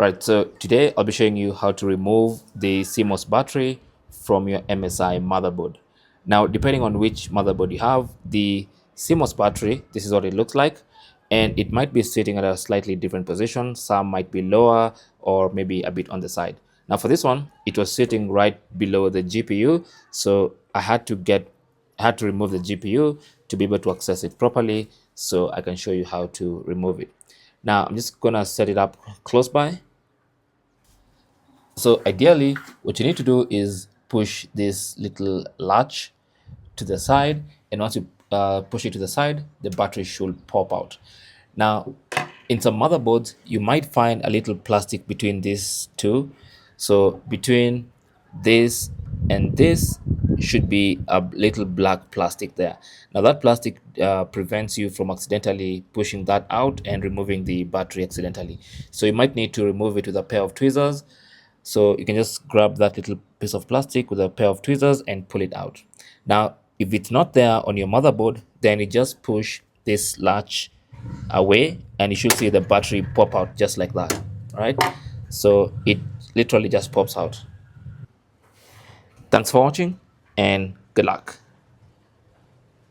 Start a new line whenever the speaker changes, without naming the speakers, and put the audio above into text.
Right, so today I'll be showing you how to remove the CMOS battery from your MSI motherboard. Now, depending on which motherboard you have, the CMOS battery, this is what it looks like, and it might be sitting at a slightly different position. Some might be lower or maybe a bit on the side. Now, for this one, it was sitting right below the GPU, so I had to remove the GPU to be able to access it properly, so I can show you how to remove it. Now, I'm just gonna set it up close by. So ideally, what you need to do is push this little latch to the side, and once you push it to the side, the battery should pop out. Now, in some motherboards, you might find a little plastic between these two. So between this and this should be a little black plastic there. Now that plastic prevents you from accidentally pushing that out and removing the battery accidentally. So you might need to remove it with a pair of tweezers. So you can just grab that little piece of plastic with a pair of tweezers and pull it out. Now, if it's not there on your motherboard, then you just push this latch away and you should see the battery pop out just like that. All right. So it literally just pops out. Thanks for watching and good luck.